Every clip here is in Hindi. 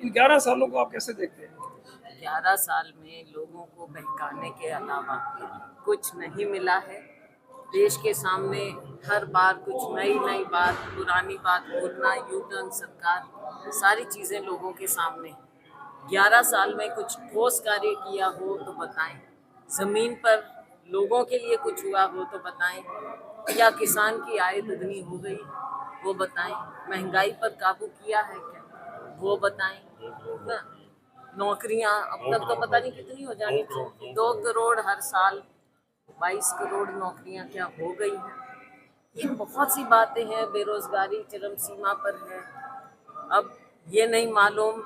इन 11 सालों को आप कैसे देखते हैं? 11 साल में लोगों को बहकाने के अलावा कुछ नहीं मिला है। देश के सामने हर बार कुछ नई नई बात, पुरानी बात बोलना, यू टर्न सरकार, सारी चीज़ें लोगों के सामने हैं। 11 साल में कुछ ठोस कार्य किया हो तो बताएं। ज़मीन पर लोगों के लिए कुछ हुआ हो तो बताएं। क्या किसान की आय दुगनी हो गई, वो बताएं। महंगाई पर काबू किया है क्या, वो बताएं ना। नौकरियां अब तक तो पता नहीं कितनी हो जानी चाहिए, 2 करोड़ हर साल, 22 करोड़ नौकरियां क्या हो गई हैं। ये बहुत सी बातें हैं। बेरोजगारी चरम सीमा पर है। अब ये नहीं मालूम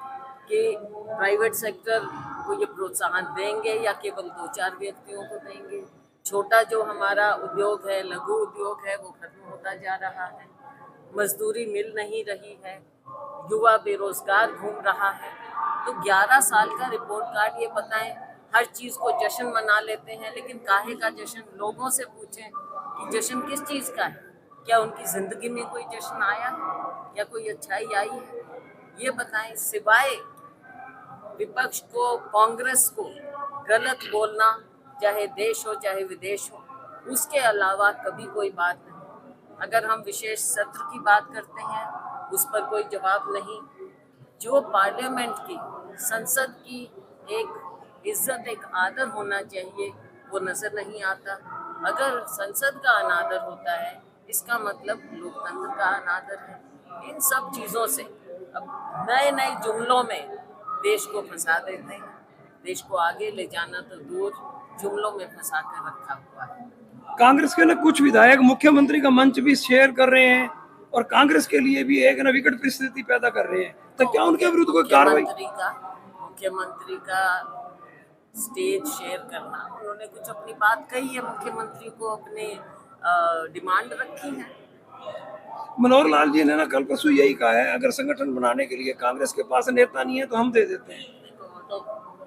कि प्राइवेट सेक्टर को ये प्रोत्साहन देंगे या केवल 2-4 व्यक्तियों को देंगे। छोटा जो हमारा उद्योग है, लघु उद्योग है, वो खत्म होता जा रहा है। मजदूरी मिल नहीं रही है। युवा बेरोजगार घूम रहा है। तो 11 साल का रिपोर्ट कार्ड ये बताएं। हर चीज को जश्न मना लेते हैं, लेकिन काहे का जश्न? लोगों से पूछें कि जश्न किस चीज का है। क्या उनकी जिंदगी में कोई जश्न आया है या कोई अच्छाई आई है, ये बताएं। सिवाय विपक्ष को, कांग्रेस को गलत बोलना, चाहे देश हो चाहे विदेश हो, उसके अलावा कभी कोई बात नहीं। अगर हम विशेष सत्र की बात करते हैं, उस पर कोई जवाब नहीं। जो पार्लियामेंट की, संसद की एक इज्जत, एक आदर होना चाहिए, वो नजर नहीं आता। अगर संसद का अनादर होता है, इसका मतलब लोकतंत्र का अनादर है। इन सब चीज़ों से अब नए नए जुमलों में देश को फंसा देते हैं। देश को आगे ले जाना तो दूर, जुमलों में फंसा कर रखा हुआ है। कांग्रेस के ना कुछ विधायक मुख्यमंत्री का मंच भी शेयर कर रहे हैं और कांग्रेस के लिए भी एक ना विकट परिस्थिति पैदा कर रहे हैं, तो क्या उनके विरुद्ध कोई कार्रवाई? मुख्यमंत्री का स्टेज शेयर करना, उन्होंने कुछ अपनी बात कही है, मुख्यमंत्री को अपने डिमांड रखी है। मनोहर लाल जी ने ना कल परसों यही कहा है, अगर संगठन बनाने के लिए कांग्रेस के पास नेता नहीं है तो हम दे देते हैं। तो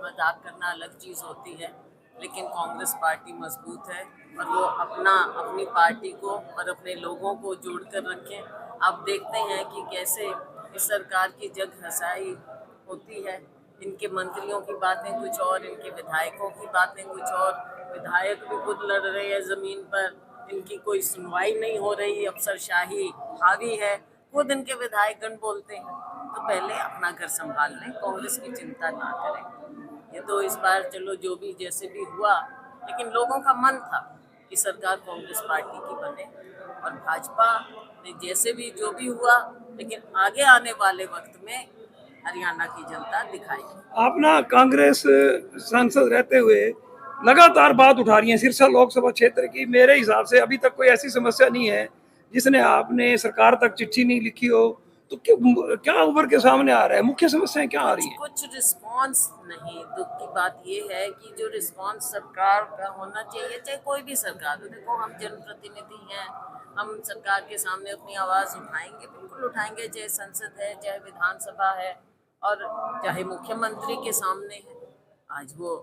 मजाक करना अलग चीज होती है, लेकिन कांग्रेस पार्टी मजबूत है और वो अपनी पार्टी को और अपने लोगों को जोड़कर रखें। आप देखते हैं कि कैसे इस सरकार की जग हंसाई होती है। इनके मंत्रियों की बातें कुछ और, इनके विधायकों की बातें कुछ और। विधायक भी खुद लड़ रहे हैं जमीन पर, इनकी कोई सुनवाई नहीं हो रही, अफसरशाही हावी है। खुद इनके विधायकगण बोलते हैं। तो पहले अपना घर संभाल लें, कांग्रेस की चिंता ना करें। ये तो इस बार चलो जो भी जैसे भी हुआ, लेकिन लोगों का मन था कि सरकार कांग्रेस पार्टी की बने और भाजपा ने जैसे भी जो भी हुआ, लेकिन आगे आने वाले वक्त में हरियाणा की जनता दिखाएगी। आप ना कांग्रेस सांसद रहते हुए लगातार बात उठा रही है सिरसा लोकसभा क्षेत्र की। मेरे हिसाब से अभी तक कोई ऐसी समस्या नहीं है जिसने आपने सरकार तक चिट्ठी नहीं लिखी हो, तो क्या उभर के सामने आ रहा है? मुख्य समस्याएं क्या आ रही हैं? कुछ रिस्पांस नहीं। दुख की बात यह है कि जो रिस्पांस सरकार का होना चाहिए, चाहे कोई भी सरकार हो, देखो हम जनप्रतिनिधि हैं, हम सरकार के सामने अपनी आवाज़ उठाएंगे, बिल्कुल उठाएंगे, चाहे संसद है, चाहे विधानसभा है, और चाहे मुख्यमंत्री के सामने है। आज वो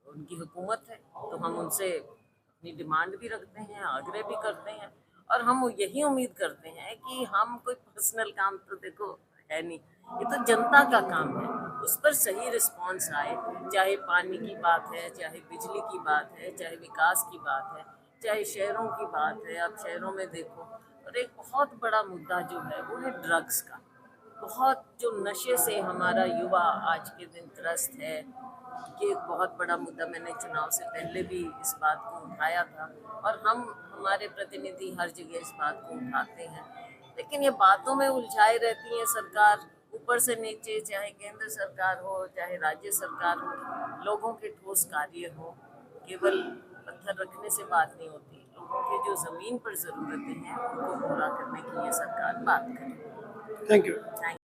उनकी हुकूमत है, तो हम उनसे अपनी डिमांड भी रखते हैं, आग्रह भी करते हैं, और हम यही उम्मीद करते हैं कि हम कोई पर्सनल काम तो देखो है नहीं, ये तो जनता का काम है, उस पर सही रिस्पांस आए। चाहे पानी की बात है, चाहे बिजली की बात है, चाहे विकास की बात है, चाहे शहरों की बात है। आप शहरों में देखो, और एक बहुत बड़ा मुद्दा जो है वो है ड्रग्स का। बहुत जो नशे से हमारा युवा आज के दिन त्रस्त है, ये एक बहुत बड़ा मुद्दा। मैंने चुनाव से पहले भी इस बात को उठाया था, और हम हमारे प्रतिनिधि हर जगह इस बात को उठाते हैं, लेकिन ये बातों में उलझाई रहती है सरकार, ऊपर से नीचे, चाहे केंद्र सरकार हो चाहे राज्य सरकार हो। लोगों के ठोस कार्य हो, केवल पत्थर रखने से बात नहीं होती। लोगों की जो ज़मीन पर ज़रूरतें हैं उनको पूरा करने की ये सरकार बात करे। Thank you.